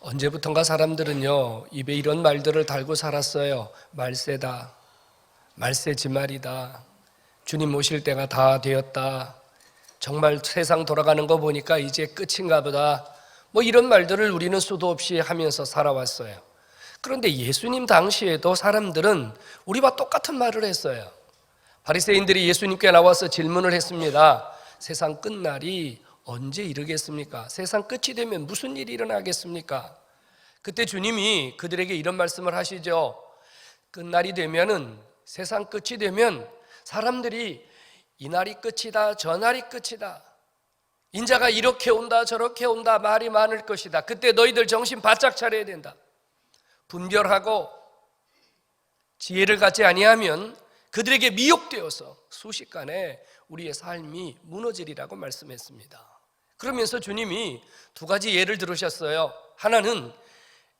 언제부턴가 사람들은요, 입에 이런 말들을 달고 살았어요. 말세다, 말세지말이다, 주님 오실 때가 다 되었다, 정말 세상 돌아가는 거 보니까 이제 끝인가 보다, 이런 말들을 우리는 수도 없이 하면서 살아왔어요. 그런데 예수님 당시에도 사람들은 우리와 똑같은 말을 했어요. 바리새인들이 예수님께 나와서 질문을 했습니다. 세상 끝날이 언제 이르겠습니까? 세상 끝이 되면 무슨 일이 일어나겠습니까? 그때 주님이 그들에게 이런 말씀을 하시죠. 끝날이 되면은, 세상 끝이 되면 사람들이 이 날이 끝이다, 저 날이 끝이다, 인자가 이렇게 온다 저렇게 온다 말이 많을 것이다. 그때 너희들 정신 바짝 차려야 된다. 분별하고 지혜를 갖지 아니하면 그들에게 미혹되어서 순식간에 우리의 삶이 무너지리라고 말씀했습니다. 그러면서 주님이 두 가지 예를 들으셨어요. 하나는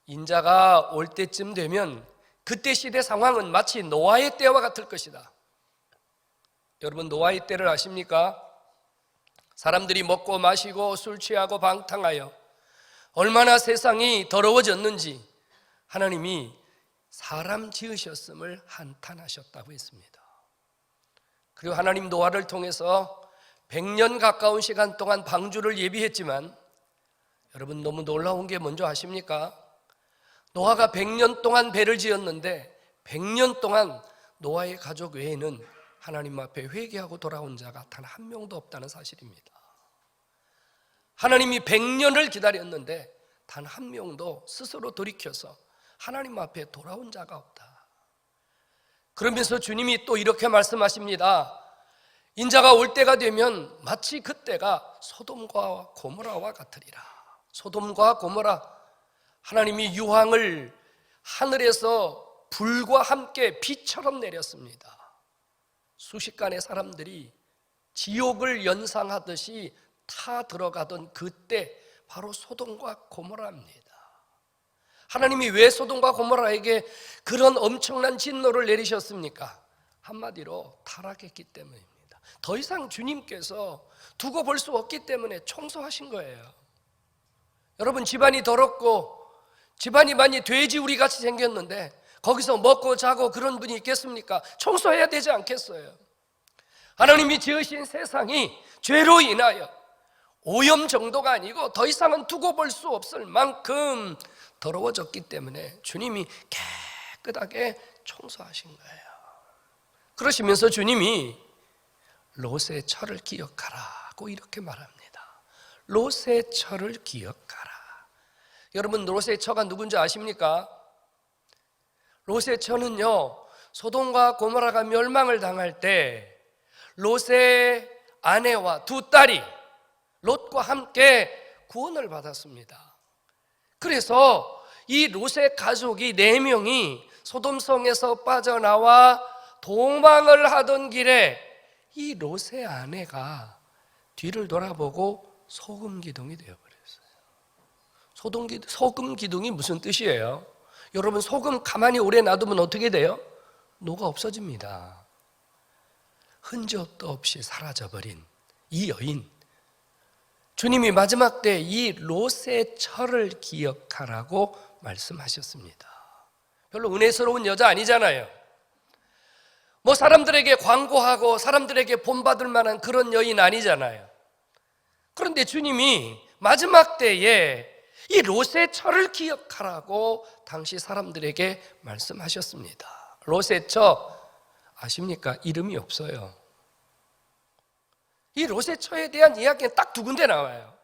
인자가 올 때쯤 되면 그때 시대 상황은 마치 노아의 때와 같을 것이다. 여러분, 노아의 때를 아십니까? 사람들이 먹고 마시고 술 취하고 방탕하여 얼마나 세상이 더러워졌는지 하나님이 사람 지으셨음을 한탄하셨다고 했습니다. 그리고 하나님 노아를 통해서 100년 가까운 시간 동안 방주를 예비했지만, 여러분 너무 놀라운 게 뭔지 아십니까? 노아가 100년 동안 배를 지었는데 100년 동안 노아의 가족 외에는 하나님 앞에 회개하고 돌아온 자가 단 한 명도 없다는 사실입니다. 하나님이 100년을 기다렸는데 단 한 명도 스스로 돌이켜서 하나님 앞에 돌아온 자가 없다. 그러면서 주님이 또 이렇게 말씀하십니다. 인자가 올 때가 되면 마치 그때가 소돔과 고모라와 같으리라. 소돔과 고모라, 하나님이 유황을 하늘에서 불과 함께 비처럼 내렸습니다. 수십간의 사람들이 지옥을 연상하듯이 타 들어가던 그때, 바로 소돔과 고모라입니다. 하나님이 왜 소돔과 고모라에게 그런 엄청난 진노를 내리셨습니까? 한마디로 타락했기 때문입니다. 더 이상 주님께서 두고 볼 수 없기 때문에 청소하신 거예요. 여러분, 집안이 더럽고 집안이 많이 돼지우리 같이 생겼는데 거기서 먹고 자고 그런 분이 있겠습니까? 청소해야 되지 않겠어요? 하나님이 지으신 세상이 죄로 인하여 오염 정도가 아니고 더 이상은 두고 볼 수 없을 만큼 더러워졌기 때문에 주님이 깨끗하게 청소하신 거예요. 그러시면서 주님이 롯의 처를 기억하라고 이렇게 말합니다. 롯의 처를 기억하라. 여러분, 롯의 처가 누군지 아십니까? 롯의 처는요, 소돔과 고모라가 멸망을 당할 때 롯의 아내와 두 딸이 롯과 함께 구원을 받았습니다. 그래서 이 롯의 가족이 4명이 소돔성에서 빠져나와 도망을 하던 길에 이 롯의 아내가 뒤를 돌아보고 소금기둥이 되어버렸어요. 소금기둥이 무슨 뜻이에요? 여러분, 소금 가만히 오래 놔두면 어떻게 돼요? 녹아 없어집니다. 흔적도 없이 사라져버린 이 여인, 주님이 마지막 때 이 롯의 처를 기억하라고 말씀하셨습니다. 별로 은혜스러운 여자 아니잖아요. 사람들에게 광고하고 사람들에게 본받을 만한 그런 여인 아니잖아요. 그런데 주님이 마지막 때에 이 롯의 처를 기억하라고 당시 사람들에게 말씀하셨습니다. 롯의 처 아십니까? 이름이 없어요. 이 롯의 처에 대한 이야기는 딱 두 군데 나와요.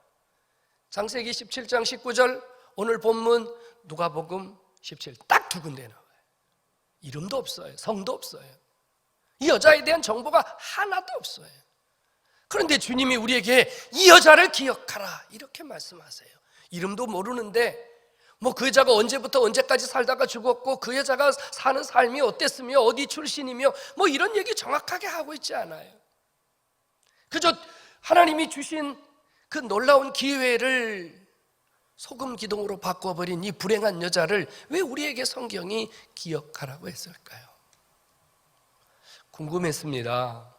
창세기 17장 19절, 오늘 본문 누가복음 17, 딱 두 군데 나와요. 이름도 없어요. 성도 없어요. 이 여자에 대한 정보가 하나도 없어요. 그런데 주님이 우리에게 이 여자를 기억하라 이렇게 말씀하세요. 이름도 모르는데 그 여자가 언제부터 언제까지 살다가 죽었고 그 여자가 사는 삶이 어땠으며 어디 출신이며 이런 얘기 정확하게 하고 있지 않아요. 그저 하나님이 주신 그 놀라운 기회를 소금 기둥으로 바꿔버린 이 불행한 여자를 왜 우리에게 성경이 기억하라고 했을까요? 궁금했습니다.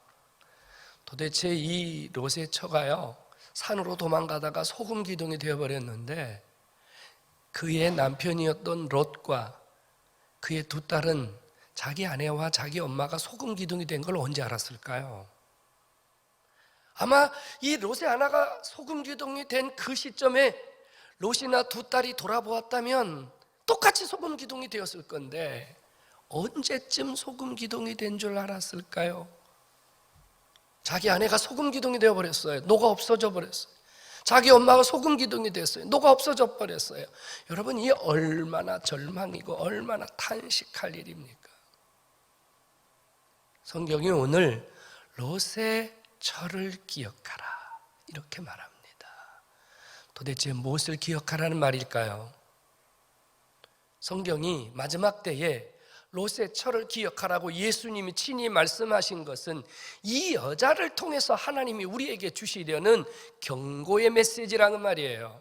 도대체 이 롯의 처가요, 산으로 도망가다가 소금 기둥이 되어버렸는데 그의 남편이었던 롯과 그의 두 딸은 자기 아내와 자기 엄마가 소금 기둥이 된 걸 언제 알았을까요? 아마 이 롯의 아내가 소금 기둥이 된 그 시점에 롯이나 두 딸이 돌아보았다면 똑같이 소금 기둥이 되었을 건데 언제쯤 소금 기둥이 된 줄 알았을까요? 자기 아내가 소금 기둥이 되어버렸어요. 녹아 없어져 버렸어요. 자기 엄마가 소금 기둥이 됐어요. 녹아 없어져 버렸어요. 여러분, 이 얼마나 절망이고 얼마나 탄식할 일입니까? 성경이 오늘 롯의 철을 기억하라 이렇게 말합니다. 도대체 무엇을 기억하라는 말일까요? 성경이 마지막 때에 롯의 철을 기억하라고 예수님이 친히 말씀하신 것은 이 여자를 통해서 하나님이 우리에게 주시려는 경고의 메시지라는 말이에요.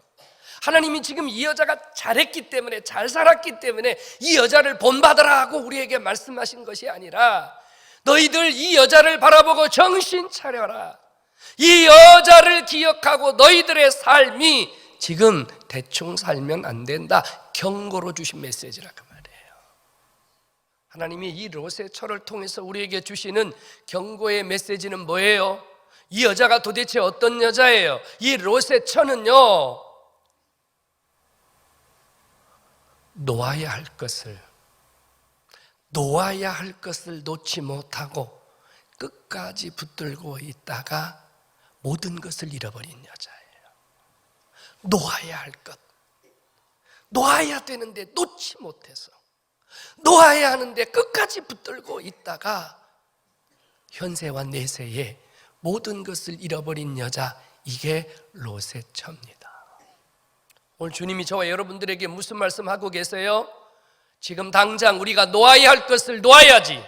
하나님이 지금 이 여자가 잘했기 때문에, 잘 살았기 때문에 이 여자를 본받으라 하고 우리에게 말씀하신 것이 아니라 너희들 이 여자를 바라보고 정신 차려라. 이 여자를 기억하고 너희들의 삶이 지금 대충 살면 안 된다, 경고로 주신 메시지라고 말이에요. 하나님이 이 롯의 철을 통해서 우리에게 주시는 경고의 메시지는 뭐예요? 이 여자가 도대체 어떤 여자예요? 이 롯의 철은요, 놓아야 할 것을 놓지 못하고 끝까지 붙들고 있다가 모든 것을 잃어버린 여자예요. 놓아야 할 것, 놓아야 되는데 놓지 못해서, 놓아야 하는데 끝까지 붙들고 있다가 현세와 내세에 모든 것을 잃어버린 여자, 이게 롯의 처입니다. 오늘 주님이 저와 여러분들에게 무슨 말씀하고 계세요? 지금 당장 우리가 놓아야 할 것을 놓아야지,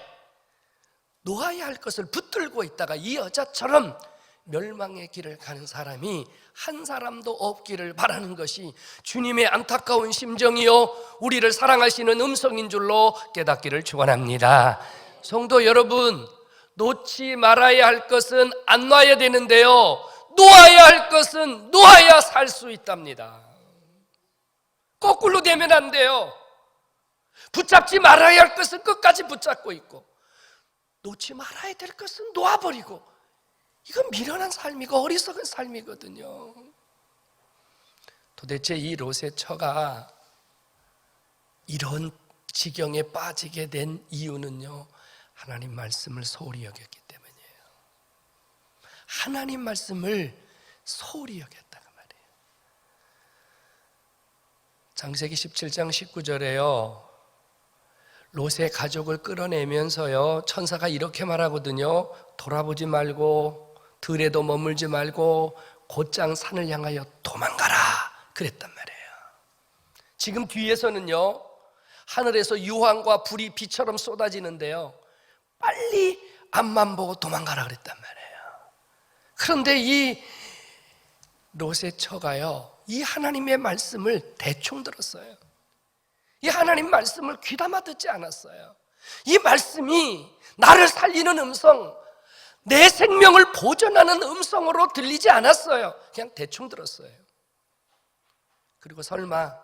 놓아야 할 것을 붙들고 있다가 이 여자처럼 멸망의 길을 가는 사람이 한 사람도 없기를 바라는 것이 주님의 안타까운 심정이요 우리를 사랑하시는 음성인 줄로 깨닫기를 축원합니다. 성도 여러분, 놓지 말아야 할 것은 안 놔야 되는데요, 놓아야 할 것은 놓아야 살 수 있답니다. 거꾸로 되면 안 돼요. 붙잡지 말아야 할 것은 끝까지 붙잡고 있고 놓지 말아야 될 것은 놓아버리고, 이건 미련한 삶이고 어리석은 삶이거든요. 도대체 이 롯의 처가 이런 지경에 빠지게 된 이유는요, 하나님 말씀을 소홀히 여겼기 때문이에요. 하나님 말씀을 소홀히 여겼다고 말이에요. 창세기 17장 19절에요 롯의 가족을 끌어내면서요 천사가 이렇게 말하거든요. 돌아보지 말고 들에도 머물지 말고 곧장 산을 향하여 도망가라 그랬단 말이에요. 지금 뒤에서는요 하늘에서 유황과 불이 비처럼 쏟아지는데요 빨리 앞만 보고 도망가라 그랬단 말이에요. 그런데 이 롯의 처가요 이 하나님의 말씀을 대충 들었어요. 이 하나님 말씀을 귀담아 듣지 않았어요. 이 말씀이 나를 살리는 음성, 내 생명을 보존하는 음성으로 들리지 않았어요. 그냥 대충 들었어요. 그리고 설마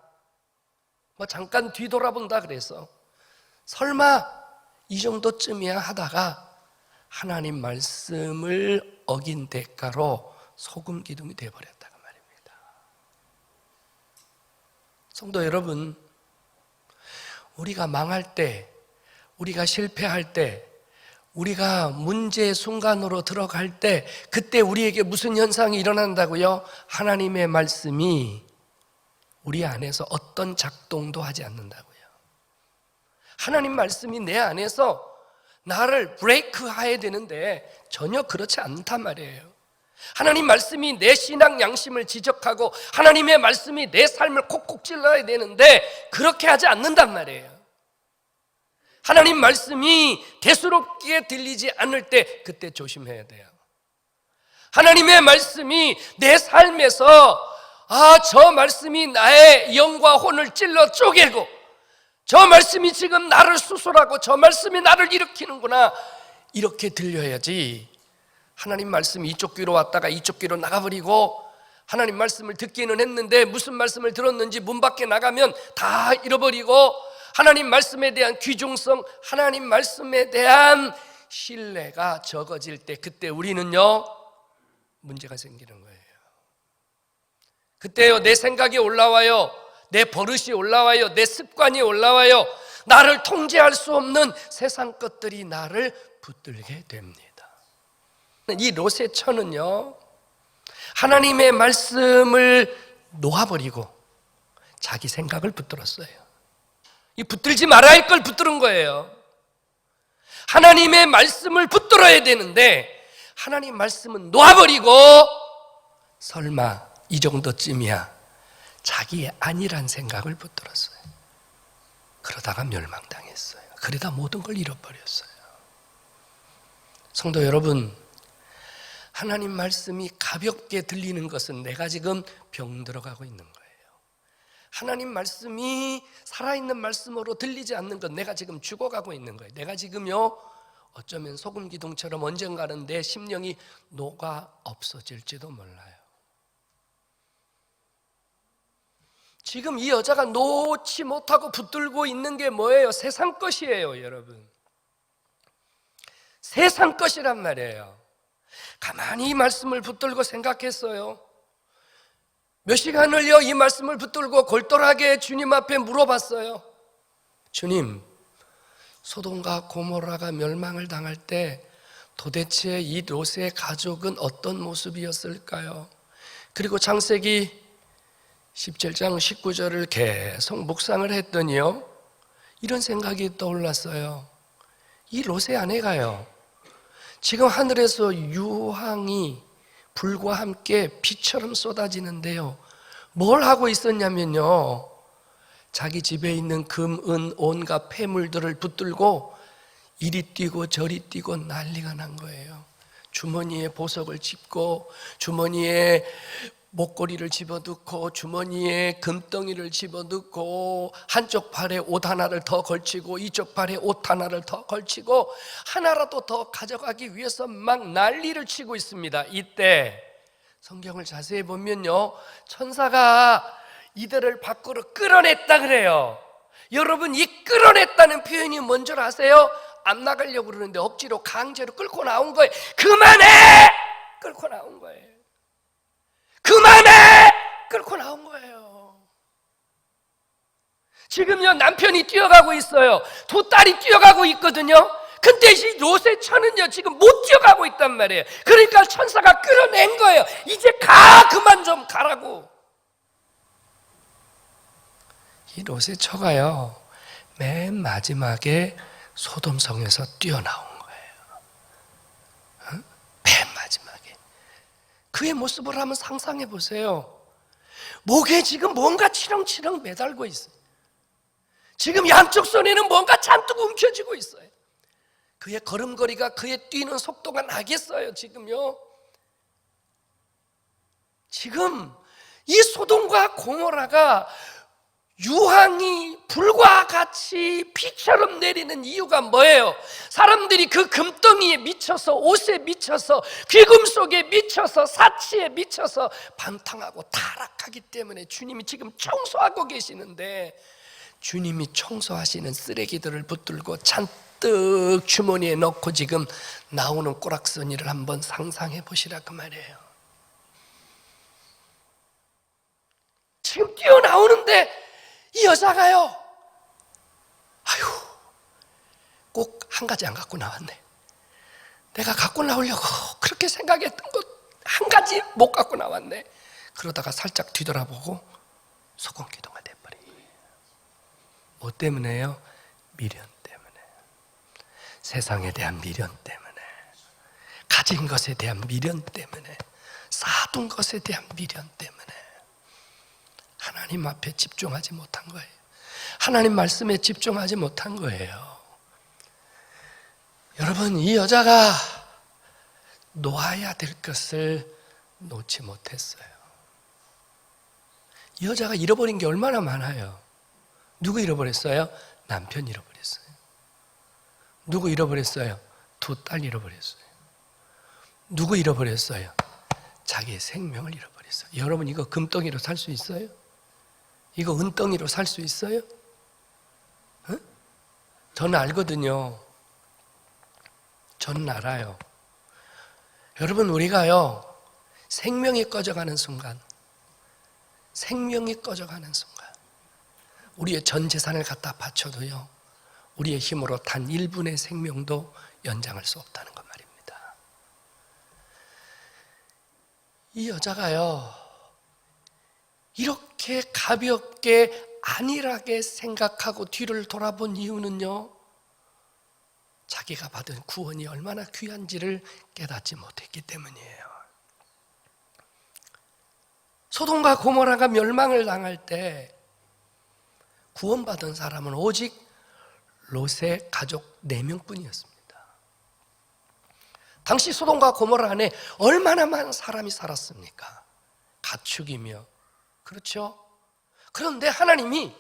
잠깐 뒤돌아본다 그래서 설마 이 정도쯤이야 하다가 하나님 말씀을 어긴 대가로 소금 기둥이 되어버렸다고 말입니다. 성도 여러분, 우리가 망할 때, 우리가 실패할 때, 우리가 문제의 순간으로 들어갈 때 그때 우리에게 무슨 현상이 일어난다고요? 하나님의 말씀이 우리 안에서 어떤 작동도 하지 않는다고요. 하나님 말씀이 내 안에서 나를 브레이크해야 되는데 전혀 그렇지 않단 말이에요. 하나님 말씀이 내 신앙 양심을 지적하고 하나님의 말씀이 내 삶을 콕콕 찔러야 되는데 그렇게 하지 않는단 말이에요. 하나님 말씀이 대수롭게 들리지 않을 때 그때 조심해야 돼요. 하나님의 말씀이 내 삶에서 저 말씀이 나의 영과 혼을 찔러 쪼개고 저 말씀이 지금 나를 수술하고 저 말씀이 나를 일으키는구나 이렇게 들려야지 하나님 말씀이 이쪽 귀로 왔다가 이쪽 귀로 나가버리고 하나님 말씀을 듣기는 했는데 무슨 말씀을 들었는지 문 밖에 나가면 다 잃어버리고 하나님 말씀에 대한 귀중성, 하나님 말씀에 대한 신뢰가 적어질 때 그때 우리는요 문제가 생기는 거예요. 그때요 내 생각이 올라와요. 내 버릇이 올라와요. 내 습관이 올라와요. 나를 통제할 수 없는 세상 것들이 나를 붙들게 됩니다. 이 롯의 처는요 하나님의 말씀을 놓아버리고 자기 생각을 붙들었어요. 이 붙들지 말아야 할 걸 붙들은 거예요. 하나님의 말씀을 붙들어야 되는데 하나님 말씀은 놓아버리고 설마 이 정도쯤이야 자기의 아니란 생각을 붙들었어요. 그러다가 멸망당했어요. 그러다 모든 걸 잃어버렸어요. 성도 여러분, 하나님 말씀이 가볍게 들리는 것은 내가 지금 병 들어가고 있는 거예요. 하나님 말씀이 살아있는 말씀으로 들리지 않는 건 내가 지금 죽어가고 있는 거예요. 내가 지금요 어쩌면 소금기둥처럼 언젠가는 내 심령이 녹아 없어질지도 몰라요. 지금 이 여자가 놓지 못하고 붙들고 있는 게 뭐예요? 세상 것이에요, 여러분. 세상 것이란 말이에요. 가만히 이 말씀을 붙들고 생각했어요. 몇 시간을요 이 말씀을 붙들고 골똘하게 주님 앞에 물어봤어요. 주님, 소돔과 고모라가 멸망을 당할 때 도대체 이 롯의 가족은 어떤 모습이었을까요? 그리고 창세기 17장 19절을 계속 묵상을 했더니요 이런 생각이 떠올랐어요. 이 롯의 아내가요 지금 하늘에서 유황이 불과 함께 비처럼 쏟아지는데요 뭘 하고 있었냐면요 자기 집에 있는 금, 은, 온갖 폐물들을 붙들고 이리 뛰고 저리 뛰고 난리가 난 거예요. 주머니에 보석을 짚고 주머니에 목걸이를 집어넣고 주머니에 금덩이를 집어넣고 한쪽 팔에 옷 하나를 더 걸치고 이쪽 팔에 옷 하나를 더 걸치고 하나라도 더 가져가기 위해서 막 난리를 치고 있습니다. 이때 성경을 자세히 보면요 천사가 이들을 밖으로 끌어냈다 그래요. 여러분 이 끌어냈다는 표현이 뭔 줄 아세요? 안 나가려고 그러는데 억지로 강제로 끌고 나온 거예요. 그만해! 끌고 나온 거예요. 그만해! 끌고 나온 거예요. 지금요 남편이 뛰어가고 있어요. 두 딸이 뛰어가고 있거든요. 근데 이 롯의 처는요 지금 못 뛰어가고 있단 말이에요. 그러니까 천사가 끌어낸 거예요. 이제 가! 그만 좀 가라고. 이 롯의 처가요 맨 마지막에 소돔성에서 뛰어나온 거예요. 맨 마지막에. 그의 모습을 한번 상상해 보세요. 목에 지금 뭔가 치렁치렁 매달고 있어요. 지금 양쪽 손에는 뭔가 잔뜩 움켜쥐고 있어요. 그의 걸음걸이가 그의 뛰는 속도가 나겠어요. 지금요 지금 이 소돔과 고모라가 유황이 불과 같이 비처럼 내리는 이유가 뭐예요? 사람들이 그 금덩이에 미쳐서 옷에 미쳐서 귀금속에 미쳐서 사치에 미쳐서 방탕하고 타락하기 때문에 주님이 지금 청소하고 계시는데 주님이 청소하시는 쓰레기들을 붙들고 잔뜩 주머니에 넣고 지금 나오는 꼬락서니를 한번 상상해 보시라 그 말이에요. 지금 뛰어나오는데 이 여자가요 아유 꼭 한 가지 안 갖고 나왔네. 내가 갖고 나오려고 그렇게 생각했던 것 한 가지 못 갖고 나왔네. 그러다가 살짝 뒤돌아보고 소금기둥가 돼버린 거예요. 뭐 때문에요? 미련 때문에. 세상에 대한 미련 때문에, 가진 것에 대한 미련 때문에, 쌓아둔 것에 대한 미련 때문에 하나님 앞에 집중하지 못한 거예요. 하나님 말씀에 집중하지 못한 거예요. 여러분, 이 여자가 놓아야 될 것을 놓지 못했어요. 이 여자가 잃어버린 게 얼마나 많아요. 누구 잃어버렸어요? 남편 잃어버렸어요. 누구 잃어버렸어요? 두 딸 잃어버렸어요. 누구 잃어버렸어요? 자기의 생명을 잃어버렸어요. 잃어버렸어요. 여러분 이거 금덩이로 살 수 있어요? 이거 은덩이로 살 수 있어요? 응? 저는 알거든요. 저는 알아요. 여러분 우리가요 생명이 꺼져가는 순간, 생명이 꺼져가는 순간 우리의 전 재산을 갖다 바쳐도요 우리의 힘으로 단 1분의 생명도 연장할 수 없다는 것 말입니다. 이 여자가요 이렇게 가볍게 안일하게 생각하고 뒤를 돌아본 이유는요 자기가 받은 구원이 얼마나 귀한지를 깨닫지 못했기 때문이에요. 소돔과 고모라가 멸망을 당할 때 구원받은 사람은 오직 롯의 가족 4명뿐이었습니다. 당시 소돔과 고모라 안에 얼마나 많은 사람이 살았습니까? 가축이며, 그렇죠? 그런데 하나님이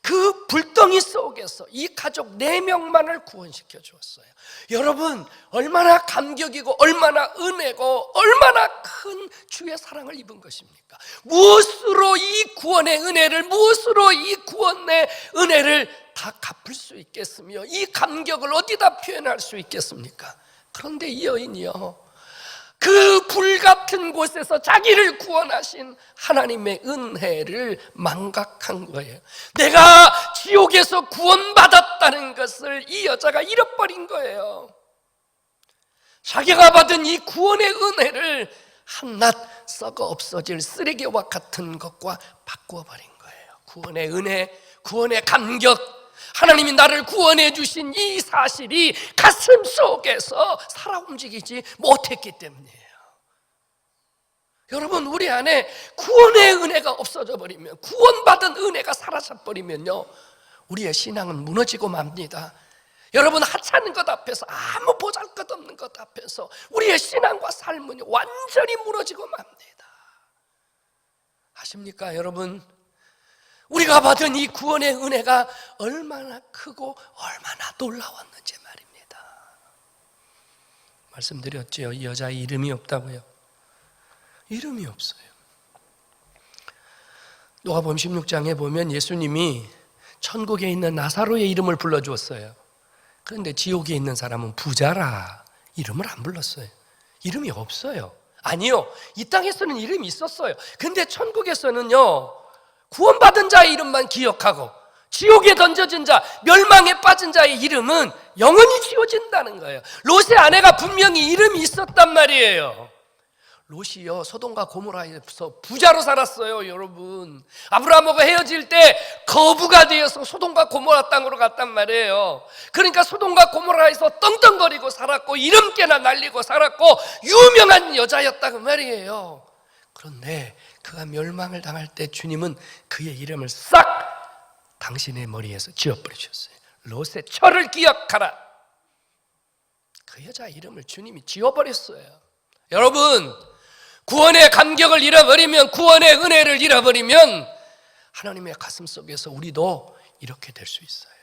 그 불덩이 속에서 이 가족 4명만을 구원시켜 주었어요. 여러분 얼마나 감격이고 얼마나 은혜고 얼마나 큰 주의 사랑을 입은 것입니까? 무엇으로 이 구원의 은혜를, 무엇으로 이 구원의 은혜를 다 갚을 수 있겠으며 이 감격을 어디다 표현할 수 있겠습니까? 그런데 이 여인이요 그 불같은 곳에서 자기를 구원하신 하나님의 은혜를 망각한 거예요. 내가 지옥에서 구원받았다는 것을 이 여자가 잃어버린 거예요. 자기가 받은 이 구원의 은혜를 한낱 썩어 없어질 쓰레기와 같은 것과 바꾸어 버린 거예요. 구원의 은혜, 구원의 감격, 하나님이 나를 구원해 주신 이 사실이 가슴 속에서 살아 움직이지 못했기 때문이에요. 여러분 우리 안에 구원의 은혜가 없어져 버리면, 구원받은 은혜가 사라져 버리면요 우리의 신앙은 무너지고 맙니다. 여러분 하찮은 것 앞에서, 아무 보잘것없는 것 앞에서 우리의 신앙과 삶은 완전히 무너지고 맙니다. 아십니까 여러분? 우리가 받은 이 구원의 은혜가 얼마나 크고 얼마나 놀라웠는지 말입니다. 말씀드렸죠. 이 여자의 이름이 없다고요. 이름이 없어요. 누가복음 16장에 보면 예수님이 천국에 있는 나사로의 이름을 불러주었어요. 그런데 지옥에 있는 사람은 부자라 이름을 안 불렀어요. 이름이 없어요. 아니요, 이 땅에서는 이름이 있었어요. 근데 천국에서는요 구원받은 자의 이름만 기억하고 지옥에 던져진 자, 멸망에 빠진 자의 이름은 영원히 지워진다는 거예요. 롯의 아내가 분명히 이름이 있었단 말이에요. 롯이요 소돔과 고모라에서 부자로 살았어요. 여러분 아브라함하고 헤어질 때 거부가 되어서 소돔과 고모라 땅으로 갔단 말이에요. 그러니까 소돔과 고모라에서 떵떵거리고 살았고 이름깨나 날리고 살았고 유명한 여자였다고 말이에요. 그런데 그가 멸망을 당할 때 주님은 그의 이름을 싹 당신의 머리에서 지워버리셨어요. 롯의 철을 기억하라. 그 여자 이름을 주님이 지워버렸어요. 여러분 구원의 감격을 잃어버리면, 구원의 은혜를 잃어버리면 하나님의 가슴 속에서 우리도 이렇게 될 수 있어요.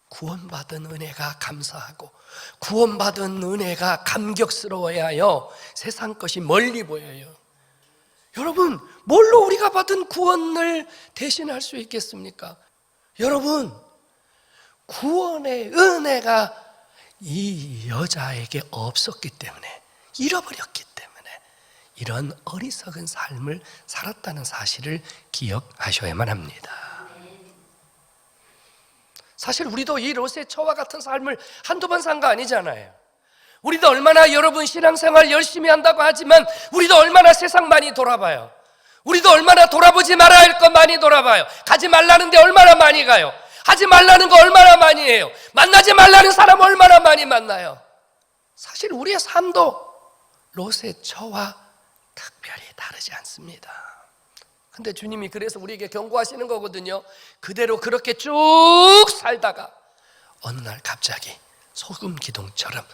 구원받은 은혜가 감사하고 구원받은 은혜가 감격스러워야 하여 세상 것이 멀리 보여요. 여러분 뭘로 우리가 받은 구원을 대신할 수 있겠습니까? 여러분 구원의 은혜가 이 여자에게 없었기 때문에, 잃어버렸기 때문에 이런 어리석은 삶을 살았다는 사실을 기억하셔야만 합니다. 사실 우리도 이 롯의 처와 같은 삶을 한두 번 산 거 아니잖아요. 우리도 얼마나 여러분 신앙생활 열심히 한다고 하지만 우리도 얼마나 세상 많이 돌아봐요. 우리도 얼마나 돌아보지 말아야 할 거 많이 돌아봐요. 가지 말라는데 얼마나 많이 가요. 하지 말라는 거 얼마나 많이 해요. 만나지 말라는 사람 얼마나 많이 만나요. 사실 우리의 삶도 롯의 처와 특별히 다르지 않습니다. 근데 주님이 그래서 우리에게 경고하시는 거거든요. 그대로 그렇게 쭉 살다가 어느 날 갑자기 소금 기둥처럼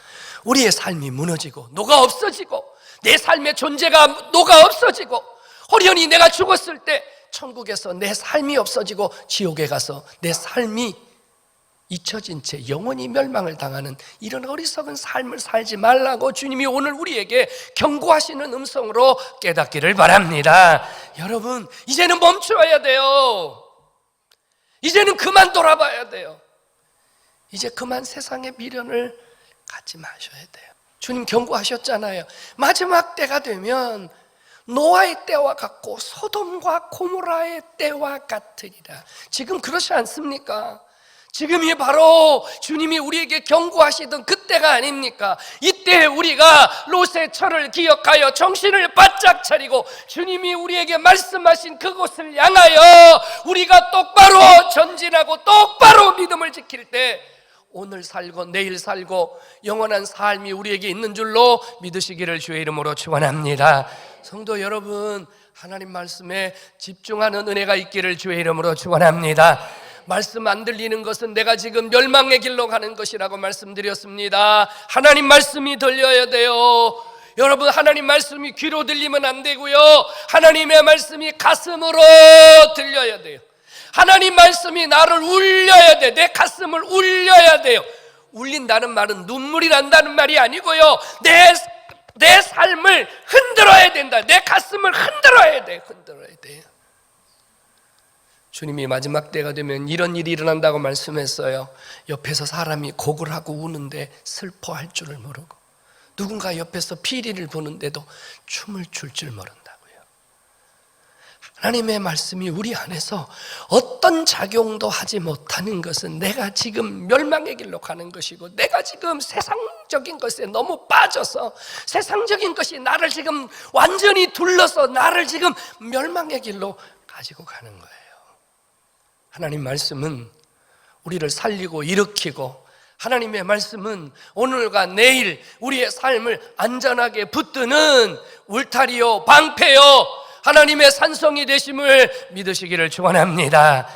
우리의 삶이 무너지고 녹아 없어지고 내 삶의 존재가 녹아 없어지고 호련히 내가 죽었을 때 천국에서 내 삶이 없어지고 지옥에 가서 내 삶이 잊혀진 채 영원히 멸망을 당하는 이런 어리석은 삶을 살지 말라고 주님이 오늘 우리에게 경고하시는 음성으로 깨닫기를 바랍니다. 여러분, 이제는 멈춰야 돼요. 이제는 그만 돌아봐야 돼요. 이제 그만 세상의 미련을 갖지 마셔야 돼요. 주님 경고하셨잖아요. 마지막 때가 되면 노아의 때와 같고 소돔과 고모라의 때와 같으리라. 지금 그렇지 않습니까? 지금이 바로 주님이 우리에게 경고하시던 그때가 아닙니까? 이때 우리가 롯의 철을 기억하여 정신을 바짝 차리고 주님이 우리에게 말씀하신 그곳을 향하여 우리가 똑바로 전진하고 똑바로 믿음을 지킬 때 오늘 살고 내일 살고 영원한 삶이 우리에게 있는 줄로 믿으시기를 주의 이름으로 축원합니다. 성도 여러분, 하나님 말씀에 집중하는 은혜가 있기를 주의 이름으로 축원합니다. 말씀 안 들리는 것은 내가 지금 멸망의 길로 가는 것이라고 말씀드렸습니다. 하나님 말씀이 들려야 돼요. 여러분, 하나님 말씀이 귀로 들리면 안 되고요, 하나님의 말씀이 가슴으로 들려야 돼요. 하나님 말씀이 나를 울려야 돼. 내 가슴을 울려야 돼요. 울린다는 말은 눈물이 난다는 말이 아니고요, 내 삶을 흔들어야 된다. 내 가슴을 흔들어야 돼. 흔들어야 돼요. 주님이 마지막 때가 되면 이런 일이 일어난다고 말씀했어요. 옆에서 사람이 곡을 하고 우는데 슬퍼할 줄을 모르고, 누군가 옆에서 피리를 보는데도 춤을 출 줄 모른다고요. 하나님의 말씀이 우리 안에서 어떤 작용도 하지 못하는 것은 내가 지금 멸망의 길로 가는 것이고, 내가 지금 세상적인 것에 너무 빠져서 세상적인 것이 나를 지금 완전히 둘러서 나를 지금 멸망의 길로 가지고 가는 거예요. 하나님 말씀은 우리를 살리고 일으키고, 하나님의 말씀은 오늘과 내일 우리의 삶을 안전하게 붙드는 울타리요 방패요 하나님의 산성이 되심을 믿으시기를 축원합니다.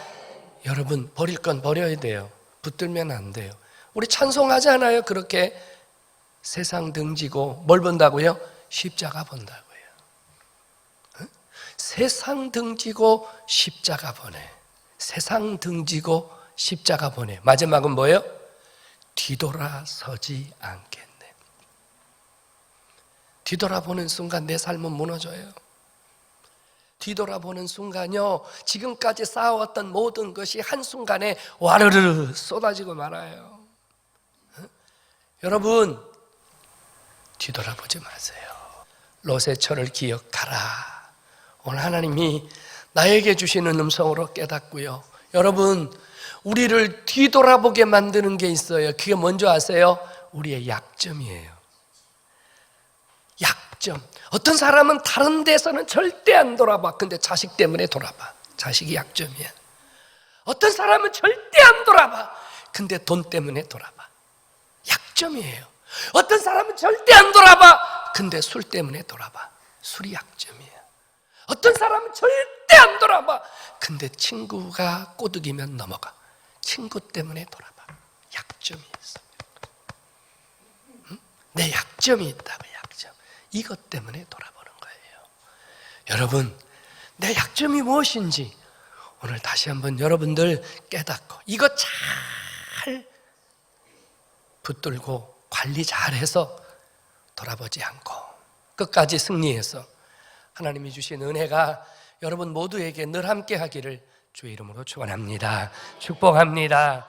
여러분, 버릴 건 버려야 돼요. 붙들면 안 돼요. 우리 찬송하잖아요. 그렇게 세상 등지고 뭘 본다고요? 십자가 본다고요. 세상 등지고 십자가 보내. 세상 등지고 십자가 보내. 마지막은 뭐예요? 뒤돌아서지 않겠네. 뒤돌아보는 순간 내 삶은 무너져요. 뒤돌아보는 순간요, 지금까지 쌓아왔던 모든 것이 한순간에 와르르 쏟아지고 말아요. 여러분, 뒤돌아보지 마세요. 롯의 철을 기억하라. 오늘 하나님이 나에게 주시는 음성으로 깨닫고요, 여러분, 우리를 뒤돌아보게 만드는 게 있어요. 그게 뭔지 아세요? 우리의 약점이에요. 약점. 어떤 사람은 다른 데서는 절대 안 돌아봐. 근데 자식 때문에 돌아봐. 자식이 약점이야. 어떤 사람은 절대 안 돌아봐. 근데 돈 때문에 돌아봐. 약점이에요. 어떤 사람은 절대 안 돌아봐. 근데 술 때문에 돌아봐. 술이 약점이야. 어떤 사람은 절대 안 돌아봐. 근데 친구가 꼬드기면 넘어가. 친구 때문에 돌아봐. 약점이 있어. 내 약점이 있다고. 약점. 이것 때문에 돌아보는 거예요. 여러분, 내 약점이 무엇인지 오늘 다시 한번 여러분들 깨닫고 이것 잘 붙들고 관리 잘해서 돌아보지 않고 끝까지 승리해서 하나님이 주신 은혜가 여러분 모두에게 늘 함께 하기를 주의 이름으로 축원합니다. 축복합니다.